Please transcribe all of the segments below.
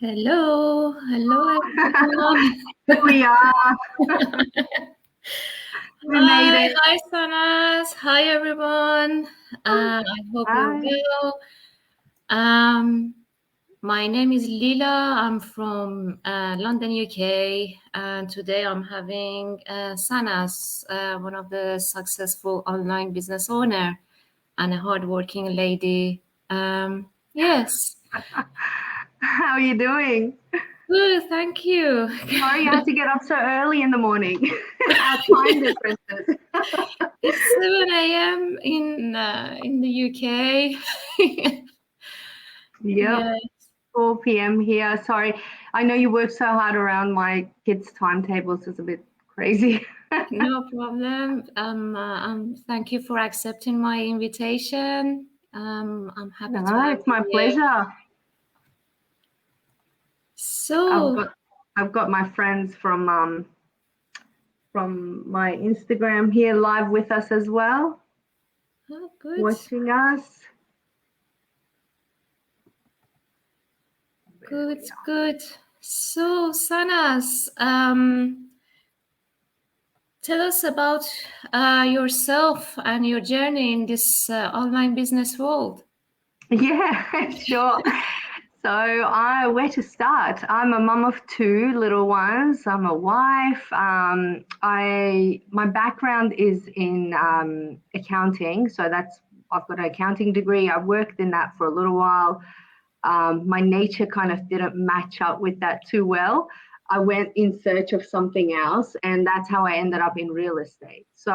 Hello everyone. Here we are. We made Hi, it. hi Sanas. Hi everyone. I hope you're Hi. well. Um, my name is Lila. I'm from London, UK, and today I'm having Sanas, one of the successful online business owner and a hardworking lady. Yes, How are you doing? good. Thank you. Sorry you had to get up so early in the morning. Our time differences. It's 7 a.m. In the UK. Yep, Yeah, 4 p.m. here. Sorry. I know you work so hard around my kids' timetables. It's a bit crazy. no problem. Thank you for accepting my invitation. I'm happy to No, have it's you my here. pleasure. I've So, got I've got my friends from my Instagram here live with us as well, oh, good, watching us. There good, we are. good. So, Sanas, tell us about yourself and your journey in this online business world. Yeah, sure. So where to start? I'm a mum of two little ones. I'm a wife. My background is in accounting, so I've got an accounting degree. I worked in that for a little while. My nature kind of didn't match up with that too well. I went in search of something else, and that's how I ended up in real estate. So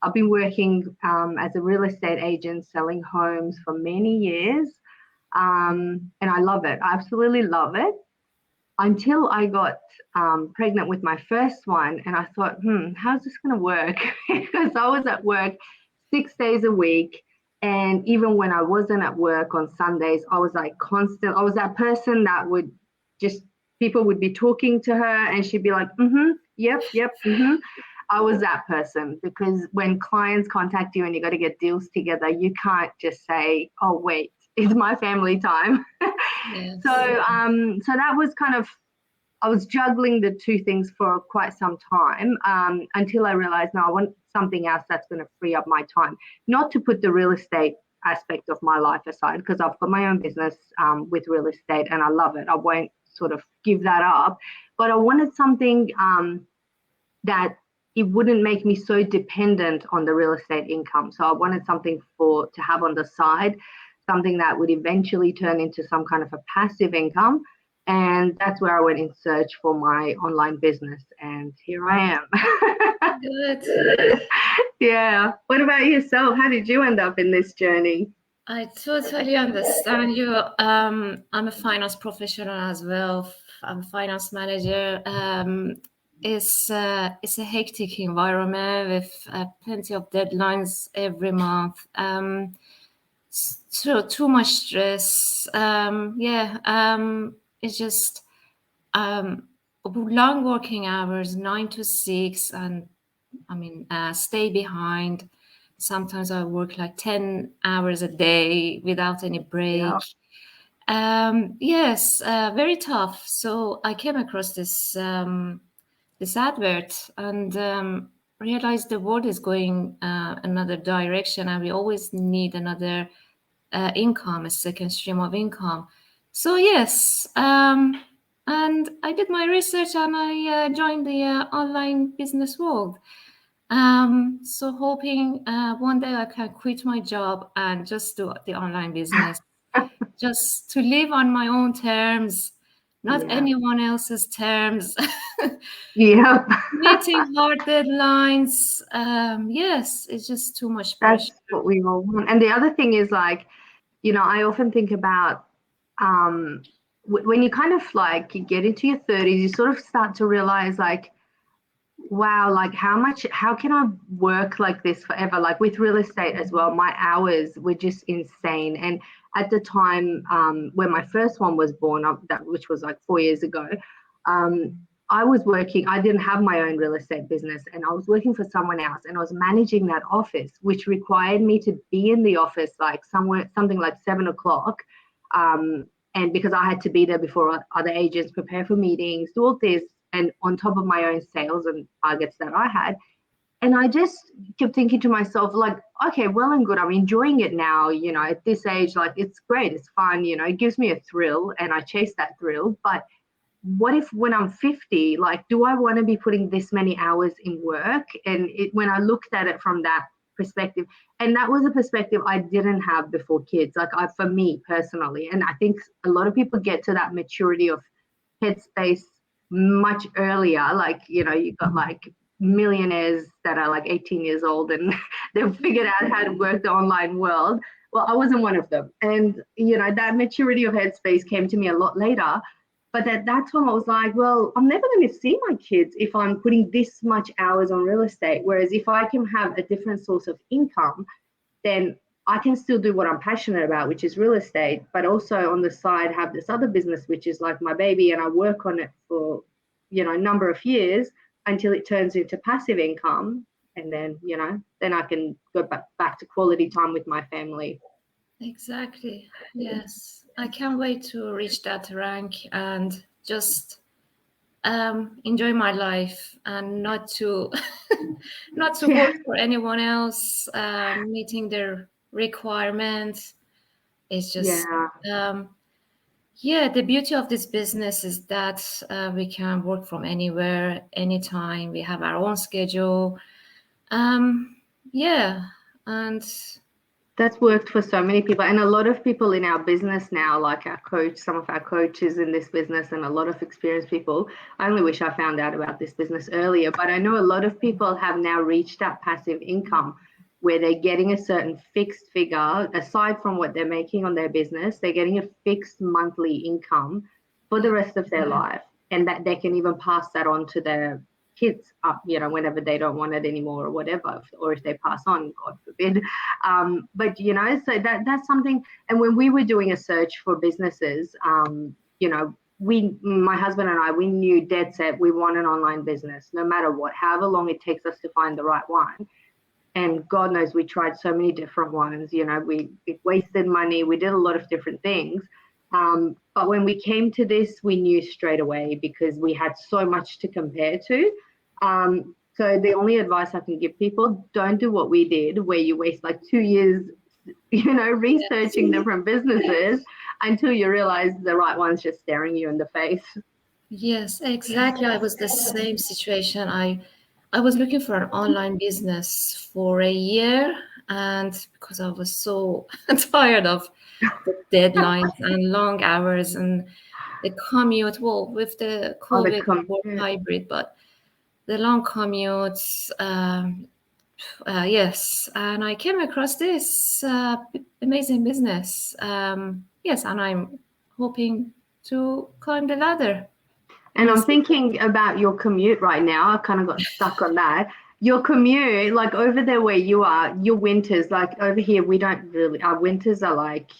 I've been working as a real estate agent selling homes for many years. And I love it. I absolutely love it until I got pregnant with my first one. And I thought, how's this going to work? Because I was at work 6 days a week. And even when I wasn't at work on Sundays, I was like constant. I was that person that would just, people would be talking to her and she'd be like, yep, yep, I was that person because when clients contact you and you got to get deals together, you can't just say, "Oh, wait, it's my family time." so, Yes. so that was kind of I was juggling the two things for quite some time until I realized, no, I want something else that's going to free up my time. Not to put the real estate aspect of my life aside, because I've got my own business with real estate and I love it. I won't sort of give that up, but I wanted something that it wouldn't make me so dependent on the real estate income. So I wanted something to have on the side, something that would eventually turn into some kind of a passive income. And that's where I went in search for my online business. And here I Good. am. Yeah. What about yourself? How did you end up in this journey? I totally understand you. I'm a finance professional as well. I'm a finance manager. It's a hectic environment with plenty of deadlines every month. Too much stress. Yeah. It's just long working hours, 9 to 6, and stay behind. Sometimes I work like 10 hours a day without any break. Yeah. Yes, very tough. So I came across this advert and realized the world is going another direction, and we always need another income, a second stream of income. So yes, and I did my research and I joined the online business world. So hoping one day I can quit my job and just do the online business, just to live on my own terms, not Yeah. anyone else's terms. Yeah. Meeting hard deadlines. Yes, it's just too much That's pressure. what we all want. And the other thing is like, I often think about when you kind of like you get into your 30s, you sort of start to realize like, wow, like how can I work like this forever? Like with real estate as well, my hours were just insane. And at the time when my first one was born, which was like 4 years ago, um, I was working, I didn't have my own real estate business and I was working for someone else and I was managing that office, which required me to be in the office like something like 7 o'clock. Um, And because I had to be there before other agents, prepare for meetings, do all this, and on top of my own sales and targets that I had. And I just kept thinking to myself, like, okay, well and good. I'm enjoying it now, at this age, like, it's great. It's fun, it gives me a thrill and I chase that thrill. But what if when I'm 50, like, do I want to be putting this many hours in work? And when I looked at it from that perspective, and that was a perspective I didn't have before kids, like for me personally. And I think a lot of people get to that maturity of headspace much earlier. Like, you've got like millionaires that are like 18 years old and they've figured out how to work the online world. Well, I wasn't one of them. And, that maturity of headspace came to me a lot later. But at that time, I was like, well, I'm never going to see my kids if I'm putting this much hours on real estate. Whereas if I can have a different source of income, then I can still do what I'm passionate about, which is real estate, but also on the side have this other business, which is like my baby, and I work on it for, a number of years until it turns into passive income. And then, then I can go back to quality time with my family. Exactly. Yes. I can't wait to reach that rank and just enjoy my life and not to work for anyone else, meeting their requirements. It's just the beauty of this business is that we can work from anywhere, anytime. We have our own schedule. And that's worked for so many people, and a lot of people in our business now, like our coach, some of our coaches in this business, and a lot of experienced people. I only wish I found out about this business earlier, but I know a lot of people have now reached that passive income where they're getting a certain fixed figure aside from what they're making on their business. They're getting a fixed monthly income for the rest of their life, and that they can even pass that on to their kids up, whenever they don't want it anymore or whatever, or if they pass on, God forbid. But, so that's something. And when we were doing a search for businesses, my husband and I, we knew dead set we want an online business, no matter what, however long it takes us to find the right one. And God knows we tried so many different ones, we wasted money, we did a lot of different things. But when we came to this, we knew straight away because we had so much to compare to. So the only advice I can give people, don't do what we did, where you waste like 2 years, researching different businesses until you realize the right one's just staring you in the face. Yes, exactly. I was the same situation. I was looking for an online business for a year, and because I was so tired of the deadlines and long hours and the commute, well, with the COVID hybrid, but the long commutes, yes. And I came across this amazing business. Yes, and I'm hoping to climb the ladder. And I'm thinking about your commute right now. I kind of got stuck on that. Your commute, like over there where you are, your winters, like over here, we don't really, our winters are like,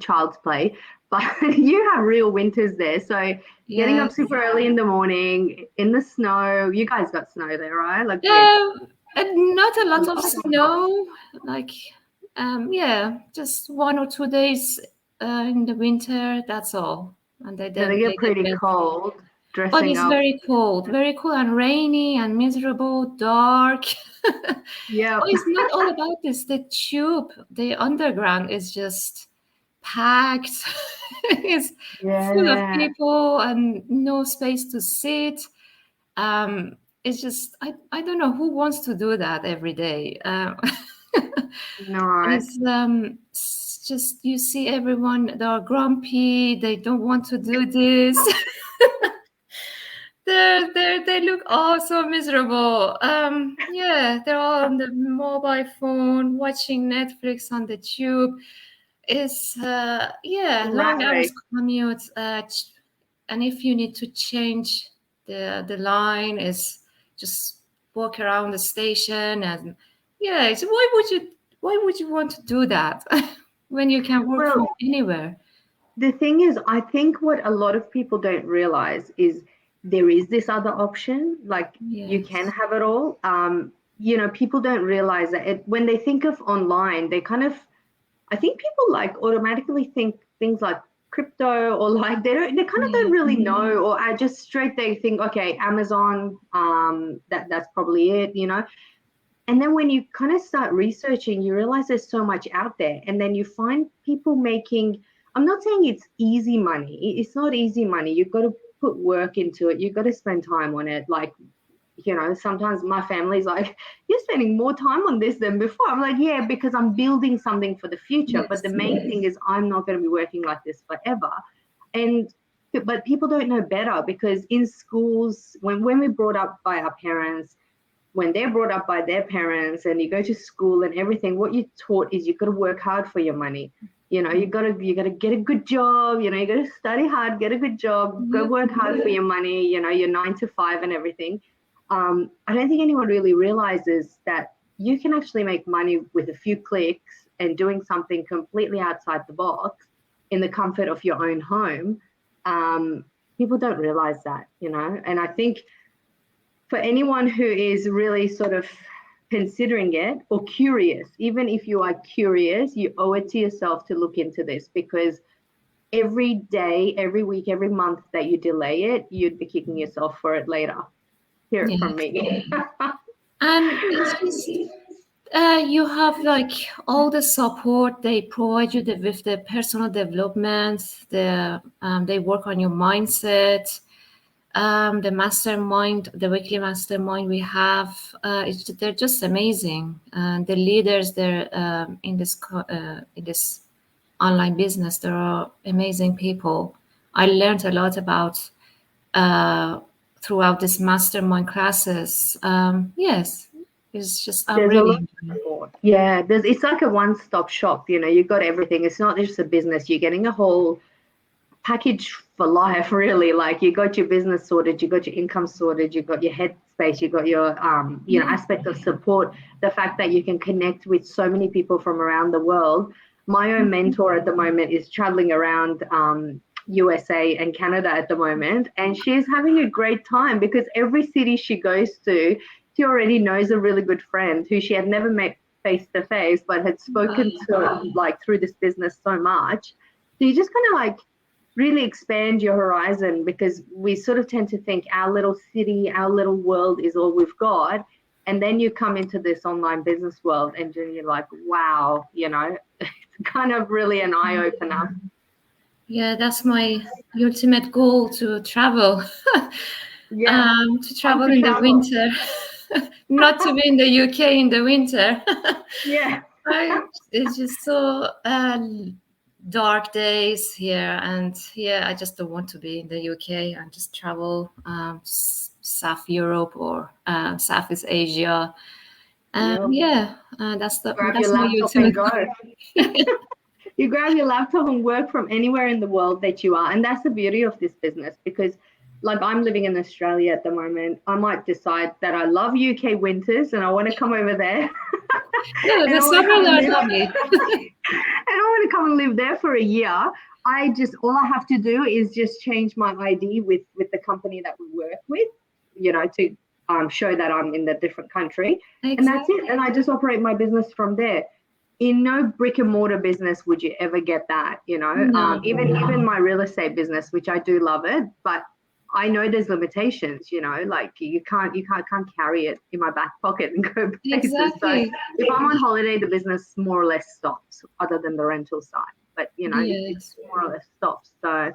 child's play, but you have real winters there. So getting up super early in the morning in the snow, you guys got snow there, right? Like and not a lot of snow, like, just 1 or 2 days in the winter, that's all. And they get pretty cold. But it's very cold and rainy and miserable, dark. Yeah. It's not all about this. The tube, the underground is just packed. It's full of people and no space to sit. It's just, I don't know who wants to do that every day. No. It's just, you see everyone, they are grumpy. They don't want to do this. They look all so miserable. They're all on the mobile phone watching Netflix on the tube. It's long hours commute. And if you need to change the line, is just walk around the station. And so why would you want to do that when you can work from anywhere? The thing is, I think what a lot of people don't realize is there is this other option, like you can have it all. People don't realize that when they think of online, they kind of, I think people like automatically think things like crypto, or like they kind of don't really know, or I just straight they think, okay, Amazon, that's probably it, you know. And then when you kind of start researching, you realize there's so much out there. And then you find people making, I'm not saying it's easy money. It's not easy money. You've got to put work into it. You've got to spend time on it. Like, you know, sometimes my family's like, you're spending more time on this than before. I'm like, yeah, because I'm building something for the future. But the main thing is I'm not going to be working like this forever. But people don't know better, because in schools, when we're brought up by our parents, when they're brought up by their parents, and you go to school and everything, what you're taught is you've got to work hard for your money. You know, you got to get a good job. You know, you got to study hard, get a good job, go work hard for your money. You know, your 9 to 5 and everything. I don't think anyone really realizes that you can actually make money with a few clicks and doing something completely outside the box in the comfort of your own home. People don't realize that, you know, and I think for anyone who is really sort of considering it or curious, even if you are curious, you owe it to yourself to look into this, because every day, every week, every month that you delay it, you'd be kicking yourself for it later. Hear it from me. And it's just, you have like all the support they provide you with the personal development, they work on your mindset. The mastermind, the weekly mastermind we have, they're just amazing. The leaders there in this online business, there are amazing people. I learned a lot about throughout this mastermind classes. Yes, it's just really. Yeah, it's like a one-stop shop. You know, you've got everything. It's not just a business. You're getting a whole package for life, really. Like, you got your business sorted, you got your income sorted, you got your headspace, you got your you know, aspect of support, the fact that you can connect with so many people from around the world. My own mentor at the moment is traveling around USA and Canada at the moment, and she's having a great time, because every city she goes to, she already knows a really good friend who she had never met face to face, but had spoken to like through this business so much. So you just kind of like really expand your horizon, because we sort of tend to think our little city, our little world is all we've got. And then you come into this online business world and you're like, wow, you know, it's kind of really an eye opener. Yeah, that's my ultimate goal, to travel. To travel in the winter, not to be in the UK in the winter. Yeah. It's just so dark days here, and I just don't want to be in the UK and just travel South Europe or Southeast Asia. That's my ultimate goal. You grab your laptop and work from anywhere in the world that you are. And that's the beauty of this business, because like I'm living in Australia at the moment. I might decide that I love UK winters and I want to come over there. Yeah, the summers are lovely. And I want to come and live there for a year. All I have to do is just change my ID with the company that we work with, you know, to show that I'm in a different country. Exactly. And that's it. And I just operate my business from there. In no brick and mortar business would you ever get that, you know. No. Even my real estate business, which I do love it, but I know there's limitations, you know, like you can't carry it in my back pocket and go places. Exactly. So if I'm on holiday, the business more or less stops, other than the rental side. But you know, it's more or less stops. So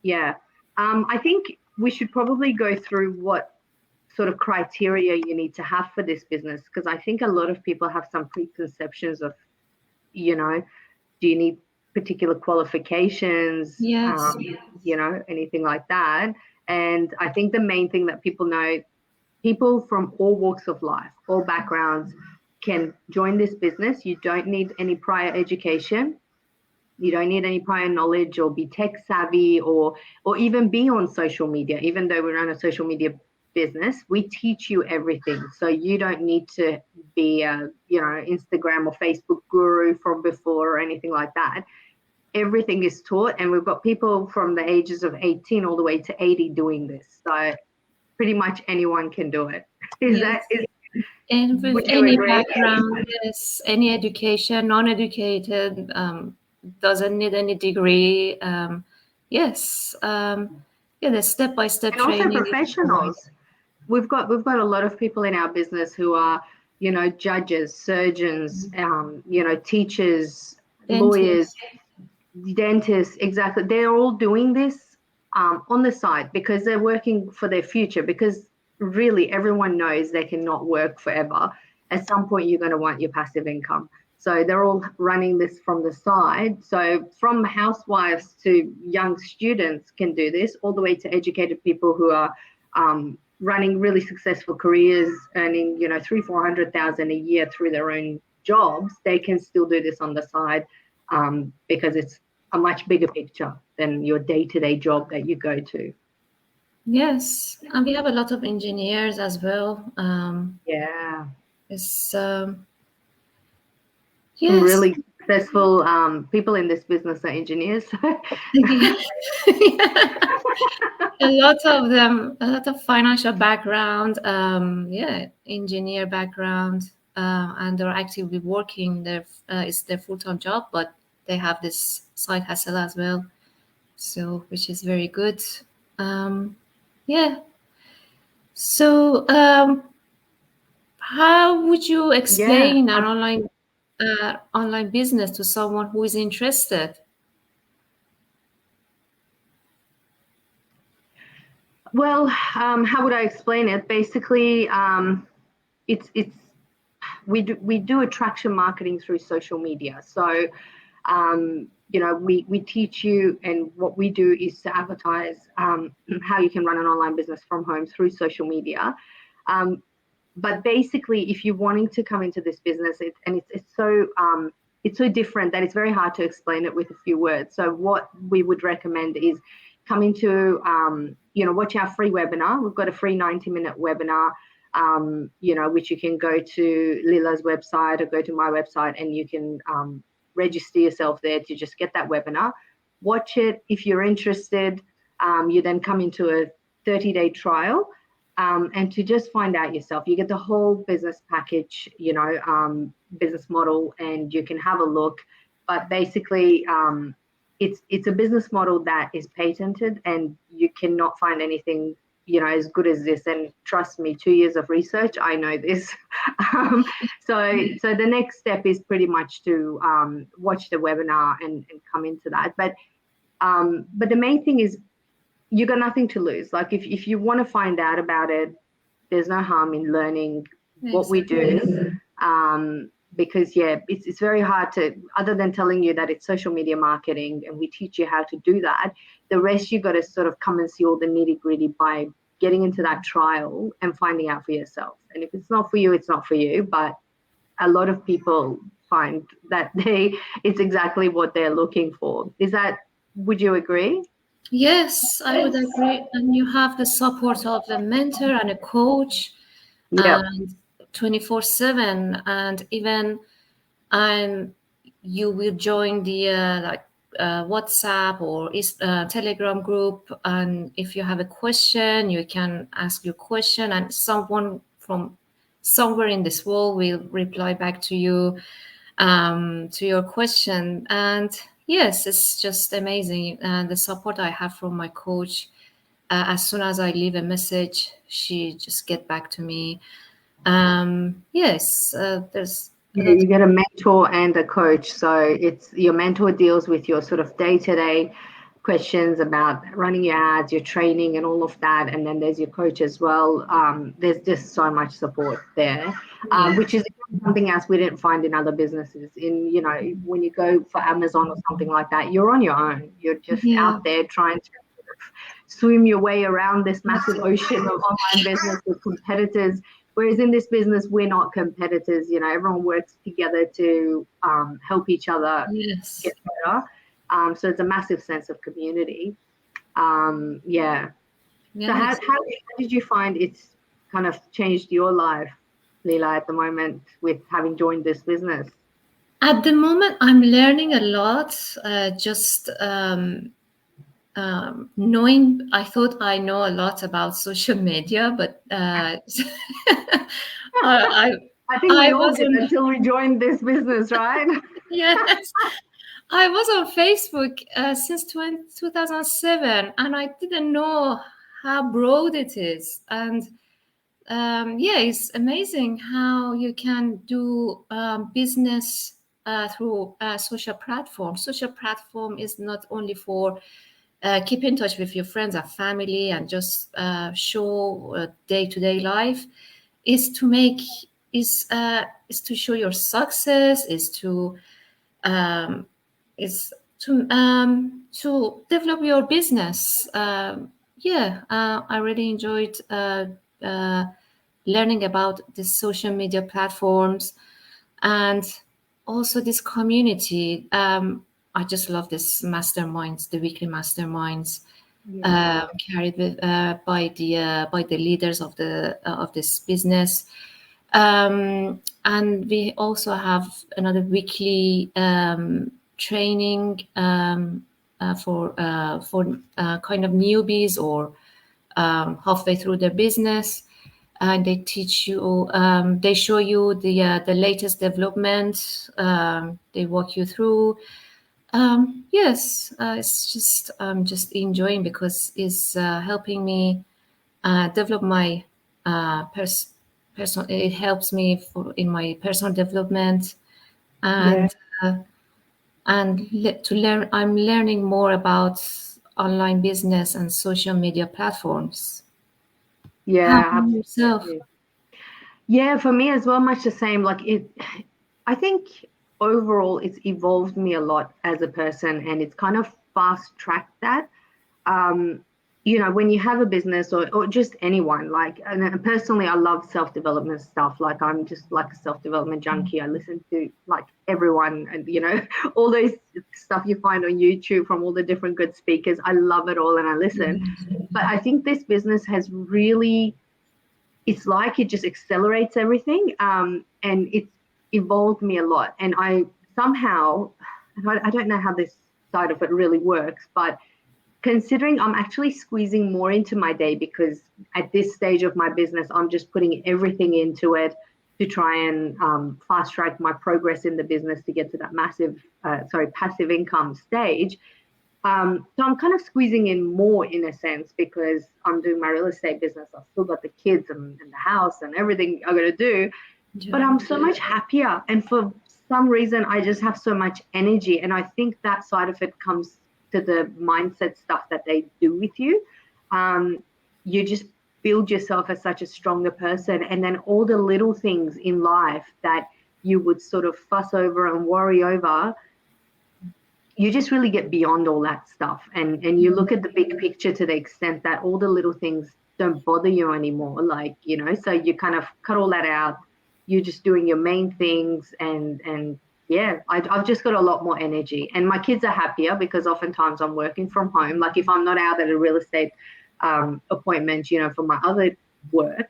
yeah, I think we should probably go through what sort of criteria you need to have for this business, because I think a lot of people have some preconceptions of, you know, do you need particular qualifications? Yes. You know, anything like that. And I think the main thing that people know, people from all walks of life, all backgrounds can join this business. You don't need any prior education. You don't need any prior knowledge or be tech savvy or even be on social media. Even though we run a social media business, we teach you everything. So you don't need to be a, you know, Instagram or Facebook guru from before or anything like that. Everything is taught, and we've got people from the ages of 18 all the way to 80 doing this. So pretty much anyone can do it. And with any background, yes, any education, non-educated, doesn't need any degree. Yes, the step-by-step And also training. professionals. We've got a lot of people in our business who are, judges, surgeons, teachers, lawyers, dentists. Exactly. They're all doing this on the side because they're working for their future, because really everyone knows they cannot work forever. At some point, you're going to want your passive income. So they're all running this from the side. So from housewives to young students can do this, all the way to educated people who are running really successful careers, earning 300,000-400,000 a year through their own jobs. They can still do this on the side because it's a much bigger picture than your day-to-day job that you go to. Yes, and we have a lot of engineers as well. Yeah. It's Some yes. really successful people in this business are engineers. A lot of them, a lot of financial background, engineer background, and they're actively working. It's their full-time job, but they have this side hustle as well, so which is very good. So, how would you explain an online business to someone who is interested? Well, how would I explain it? Basically, we do attraction marketing through social media. So, we teach you, and what we do is to advertise how you can run an online business from home through social media. But basically, if you're wanting to come into this business, it's so different that it's very hard to explain it with a few words. So what we would recommend is coming to, watch our free webinar. We've got a free 90-minute webinar, which you can go to Lila's website or go to my website, and you can register yourself there to just get that webinar. Watch it. If you're interested, you then come into a 30-day trial. And to just find out yourself, you get the whole business package, business model, and you can have a look. But basically, it's a business model that is patented, and you cannot find anything, as good as this. And trust me, 2 years of research, I know this. So the next step is pretty much to watch the webinar and come into that. But the main thing is, you got nothing to lose. Like if you want to find out about it, there's no harm in learning what we do. Because it's very hard to, other than telling you that it's social media marketing and we teach you how to do that, the rest you got to sort of come and see all the nitty gritty by getting into that trial and finding out for yourself. And if it's not for you, it's not for you. But a lot of people find that it's exactly what they're looking for. Would you agree? Yes, I would agree. And you have the support of a mentor and a coach, and 24/7, and even you will join the WhatsApp or Telegram group, and if you have a question, you can ask your question, and someone from somewhere in this world will reply back to you, to your question. And yes, it's just amazing. And the support I have from my coach, as soon as I leave a message, she just get back to me. Yes, there's you get a mentor and a coach. So it's your mentor deals with your sort of day-to-day questions about running your ads, your training, and all of that. And then there's your coach as well. There's just so much support there, which is something else we didn't find in other businesses. When you go for Amazon or something like that, you're on your own. You're just out there trying to swim your way around this massive ocean of online business with competitors. Whereas in this business, we're not competitors. Everyone works together to help each other get better. So it's a massive sense of community. So how did you find it's kind of changed your life, Leela, at the moment with having joined this business? At the moment, I'm learning a lot. Just knowing, I thought I know a lot about social media, but I think we all did until we joined this business, right? Yes, I was on Facebook since 2007, and I didn't know how broad it is. And yeah, it's amazing how you can do business through social platform. Social platform is not only for keep in touch with your friends and family and just show day-to-day life. Is to make is to show your success. Um, is to develop your business. Yeah, I really enjoyed uh, learning about the social media platforms and also this community. I just love this masterminds, the weekly masterminds Yeah. carried with, by the leaders of this business. And we also have another weekly training for kind of newbies or halfway through their business, and they teach you, they show you the latest development. They walk you through. Yes, it's just I'm just enjoying because it's helping me develop my person. It helps me in my personal development Yeah. and to learn. I'm learning more about online business and social media platforms. How Yeah, about yourself? absolutely. Yeah, for me as well, much the same. Like it, I think overall it's evolved me a lot as a person, and it's kind of fast tracked that. Um, when you have a business or just anyone, like, and personally, I love self-development stuff. Like I'm just like a self-development junkie. I listen to like everyone and, all those stuff you find on YouTube from all the different good speakers. I love it all and I listen. But I think this business has really, it's like it just accelerates everything. And it's evolved me a lot. And I somehow, and I don't know how this side of it really works, but considering I'm actually squeezing more into my day because at this stage of my business, I'm just putting everything into it to try and fast track my progress in the business to get to that passive income stage. So I'm kind of squeezing in more in a sense because I'm doing my real estate business. I've still got the kids and the house and everything I got to do, but I'm so much happier. And for some reason, I just have so much energy. And I think that side of it comes to the mindset stuff that they do with you. You just build yourself as such a stronger person. And then all the little things in life that you would sort of fuss over and worry over, you just really get beyond all that stuff. And you look at the big picture to the extent that all the little things don't bother you anymore. Like, so you kind of cut all that out. You're just doing your main things and yeah, I've just got a lot more energy. And my kids are happier because oftentimes I'm working from home. Like if I'm not out at a real estate appointment, for my other work,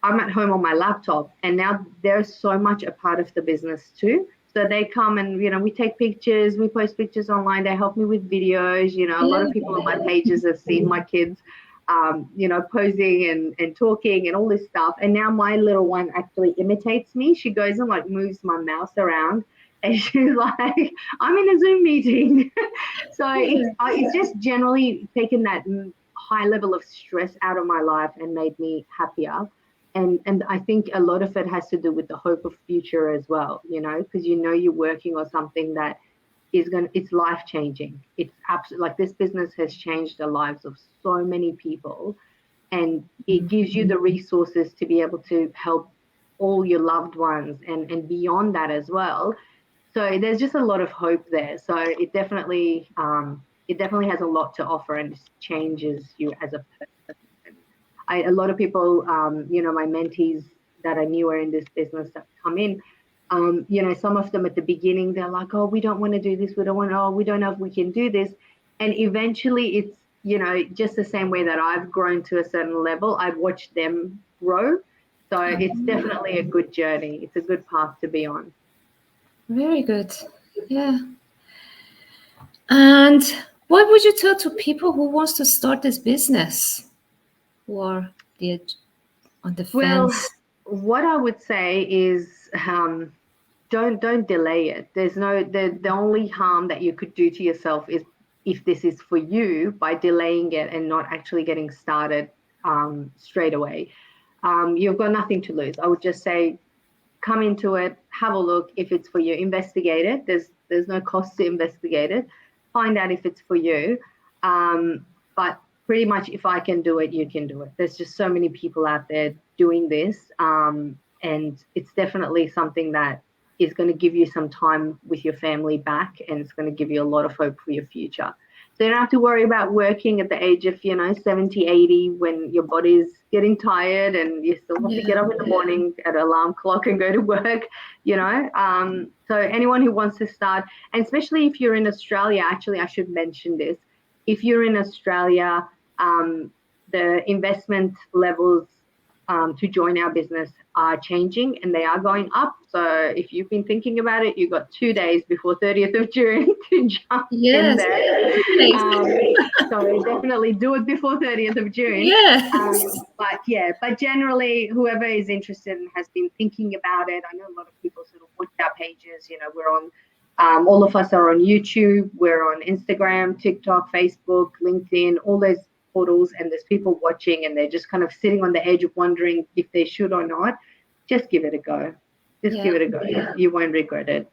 I'm at home on my laptop. And now they're so much a part of the business too. So they come and, we take pictures, we post pictures online. They help me with videos. A lot of people on my pages have seen my kids, posing and talking and all this stuff. And now my little one actually imitates me. She goes and like moves my mouse around. And she's like, I'm in a Zoom meeting. So it's just generally taken that high level of stress out of my life and made me happier. And I think a lot of it has to do with the hope of future as well, because you're working on something that it's life changing. It's absolutely like this business has changed the lives of so many people, and it gives you the resources to be able to help all your loved ones and beyond that as well. So there's just a lot of hope there. So it definitely has a lot to offer and just changes you as a person. A lot of people, my mentees that are newer in this business that come in, some of them at the beginning, they're like, oh, we don't want to do this. We don't know if we can do this. And eventually it's, just the same way that I've grown to a certain level, I've watched them grow. So it's definitely a good journey. It's a good path to be on. Very good. Yeah. And what would you tell to people who wants to start this business, who are on the Well, fence? what I would say is don't delay it. There's no the only harm that you could do to yourself is if this is for you by delaying it and not actually getting started straight away. You've got nothing to lose. I would just say come into it, have a look. If it's for you, investigate it. There's no cost to investigate it. Find out if it's for you. But pretty much if I can do it, you can do it. There's just so many people out there doing this. And it's definitely something that is going to give you some time with your family back, and it's going to give you a lot of hope for your future. So you don't have to worry about working at the age of, 70, 80 when your body's getting tired and you still have to get up in the morning at an alarm clock and go to work, So anyone who wants to start, and especially if you're in Australia, actually, I should mention this. If you're in Australia, the investment levels to join our business are changing and they are going up. So if you've been thinking about it, you've got 2 days before 30th of June to jump in there. So definitely do it before 30th of June. Yes. But generally, whoever is interested and has been thinking about it, I know a lot of people sort of watch our pages. We're on, all of us are on YouTube, we're on Instagram, TikTok, Facebook, LinkedIn, all those portals, and there's people watching and they're just kind of sitting on the edge of wondering if they should or not. Just give it a go. Give it a go. You won't regret it.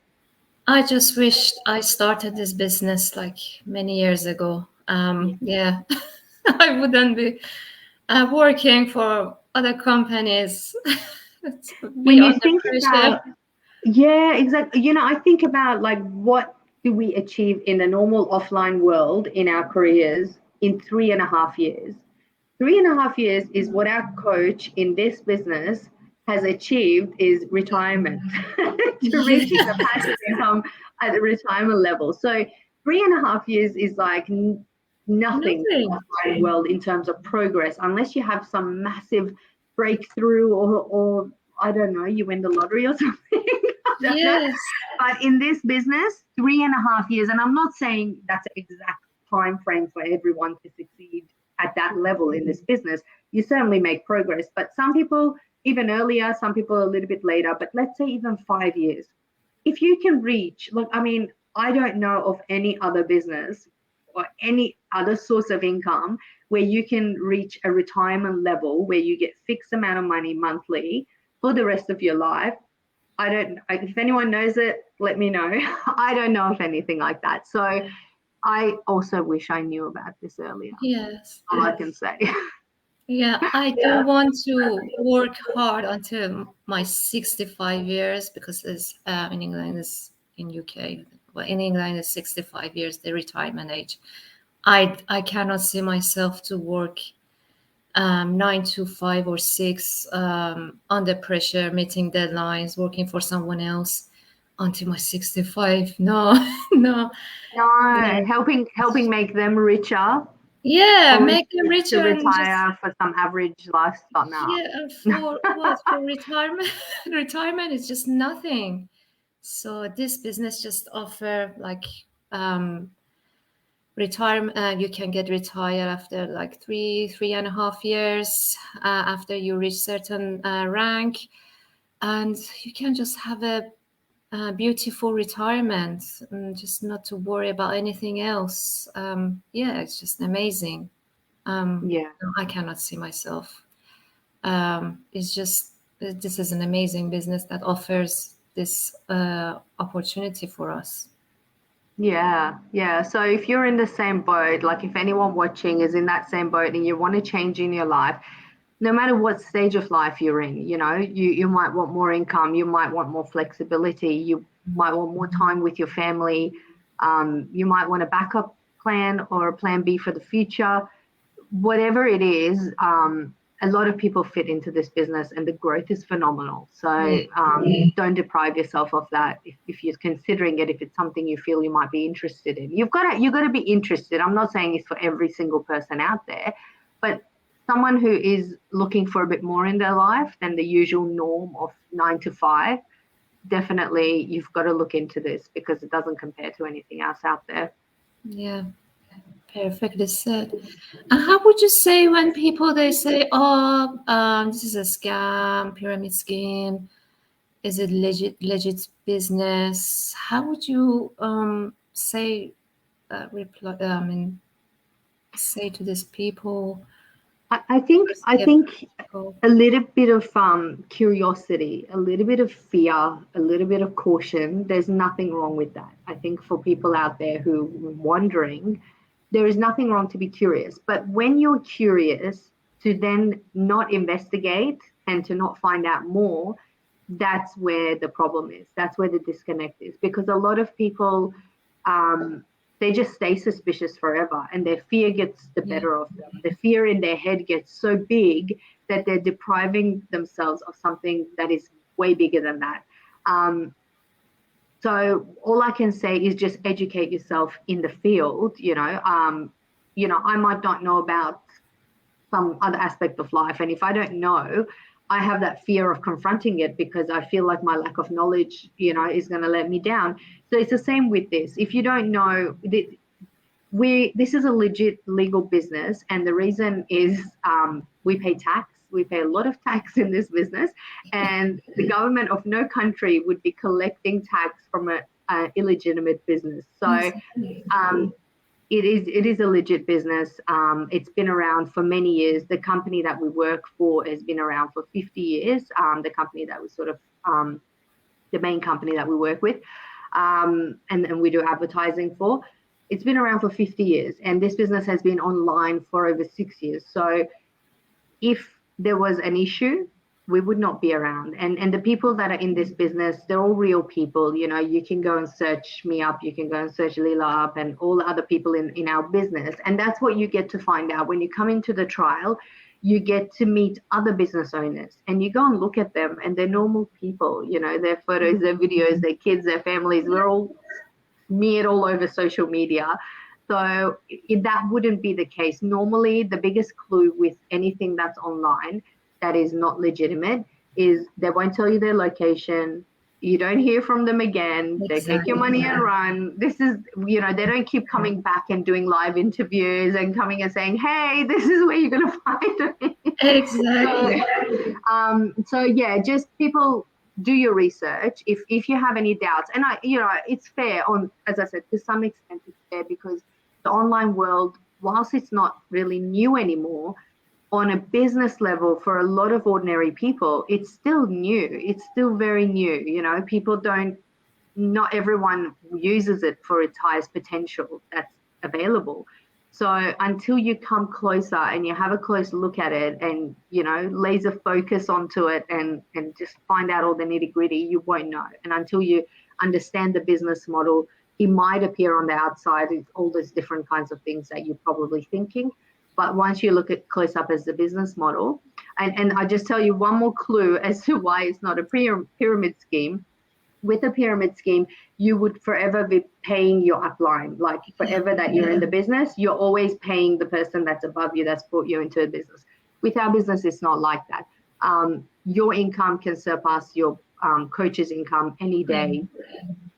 I just wish I started this business like many years ago. I wouldn't be working for other companies. When you think about, exactly. I think about like what do we achieve in the normal offline world in our careers in 3.5 years. 3.5 years is what our coach in this business has achieved is retirement to reaching the passive income at the retirement level. So 3.5 years is like nothing in the offline world in terms of progress, unless you have some massive breakthrough or I don't know, you win the lottery or something. Yes. But in this business, 3.5 years, and I'm not saying that's the exact time frame for everyone to succeed at that level in this business. You certainly make progress, but some people even earlier, some people a little bit later, but let's say even 5 years. If you can reach, I don't know of any other business or any other source of income where you can reach a retirement level where you get fixed amount of money monthly for the rest of your life. If anyone knows it, let me know. I don't know of anything like that. So I also wish I knew about this earlier. Yes. All I can say. Yeah, I don't want to work hard until my 65 years because it's, in England, is in UK, but in England is 65 years, the retirement age. I cannot see myself to work 9 to 5 or 6 under pressure, meeting deadlines, working for someone else until my 65. No. Helping make them richer. Yeah, make them richer. To retire for some average lifestyle now. Yeah, for retirement. Retirement is just nothing. So this business just offer like retirement. You can get retired after like 3.5 years after you reach certain rank, and you can just have a beautiful retirement and just not to worry about anything else. It's just amazing. I cannot see myself. It's just this is an amazing business that offers this opportunity for us. Yeah. So if you're in the same boat, like if anyone watching is in that same boat and you want to change in your life, no matter what stage of life you're in, you might want more income, you might want more flexibility, you might want more time with your family, you might want a backup plan or a plan B for the future. Whatever it is, a lot of people fit into this business and the growth is phenomenal. So don't deprive yourself of that if you're considering it, if it's something you feel you might be interested in. You've got to be interested. I'm not saying it's for every single person out there, but someone who is looking for a bit more in their life than the usual norm of 9 to 5, definitely you've got to look into this because it doesn't compare to anything else out there. Yeah. Perfectly said. How would you say when people they say, "Oh, this is a scam, pyramid scheme"? is it legit business? How would you say reply? I mean, say to these people. I think a little bit of curiosity, a little bit of fear, a little bit of caution. There's nothing wrong with that. I think for people out there who are wondering, there is nothing wrong to be curious. But when you're curious, to then not investigate and to not find out more, that's where the problem is. That's where the disconnect is. Because a lot of people, they just stay suspicious forever, and their fear gets the better of them. The fear in their head gets so big that they're depriving themselves of something that is way bigger than that. So all I can say is just educate yourself in the field. I might not know about some other aspect of life, and if I don't know, I have that fear of confronting it because I feel like my lack of knowledge, is going to let me down. So it's the same with this. If you don't know, this is a legit legal business, and the reason is we pay tax. We pay a lot of tax in this business, and the government of no country would be collecting tax from an illegitimate business. So it is a legit business. It's been around for many years. The company that we work for has been around for 50 years. The company that was sort of the main company that we work with, and we do advertising for. It's been around for 50 years, and this business has been online for over 6 years. So if there was an issue, we would not be around. And the people that are in this business, they're all real people. You can go and search me up, you can go and search Lila up, and all the other people in our business. And that's what you get to find out when you come into the trial. You get to meet other business owners, and you go and look at them, and they're normal people. Their photos, their videos, their kids, their families, we're all smeared all over social media. So that wouldn't be the case. Normally, the biggest clue with anything that's online that is not legitimate is they won't tell you their location. You don't hear from them again. They take your money and run. This is, they don't keep coming back and doing live interviews and coming and saying, hey, this is where you're going to find me. Exactly. So yeah, just people do your research. If you have any doubts, and it's fair as I said, to some extent it's fair, because the online world, whilst it's not really new anymore, on a business level, for a lot of ordinary people, it's still new. It's still very new. Not everyone uses it for its highest potential that's available. So until you come closer and you have a close look at it and, laser focus onto it and just find out all the nitty gritty, you won't know. And until you understand the business model, it might appear on the outside as all those different kinds of things that you're probably thinking. But once you look at close up as the business model, and I just tell you one more clue as to why it's not a pyramid scheme. With a pyramid scheme, you would forever be paying your upline. Like forever that you're in the business, you're always paying the person that's above you that's brought you into a business. With our business, it's not like that. Your income can surpass your coach's income any day,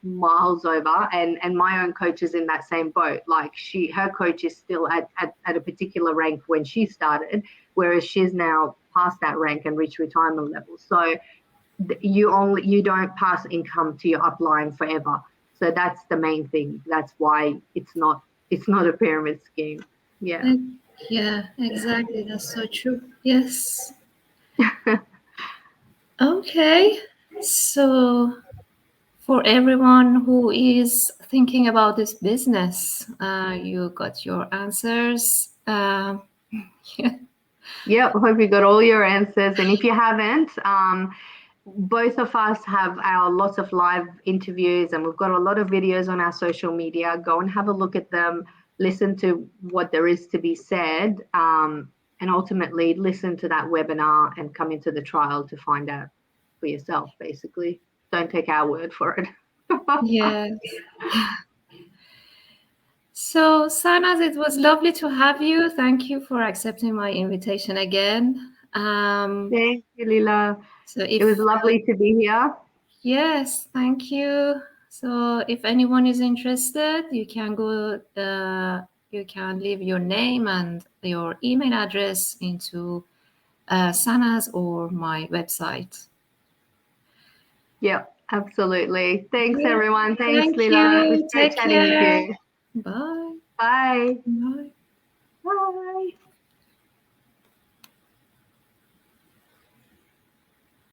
miles over, and my own coach is in that same boat. Like her coach is still at a particular rank when she started, whereas she's now past that rank and reached retirement level. So you don't pass income to your upline forever. So that's the main thing. That's why it's not a pyramid scheme. Yeah, exactly. That's so true. Yes. Okay, so for everyone who is thinking about this business, you got your answers. Yeah. Yep, hope you got all your answers. And if you haven't, both of us have our lots of live interviews, and we've got a lot of videos on our social media. Go and have a look at them, listen to what there is to be said, and ultimately listen to that webinar and come into the trial to find out for yourself, basically. Don't take our word for it. Yeah. So, Sanaz, it was lovely to have you. Thank you for accepting my invitation again. Thank you, Lila. So it was lovely to be here. Yes, thank you. So if anyone is interested, you can go, you can leave your name and your email address into Sanaz or my website. Yep, absolutely. Thanks, Yeah. everyone. Thanks, Thank Lila. It was you. great Take chatting with care. you. Bye. Bye. Bye. Bye.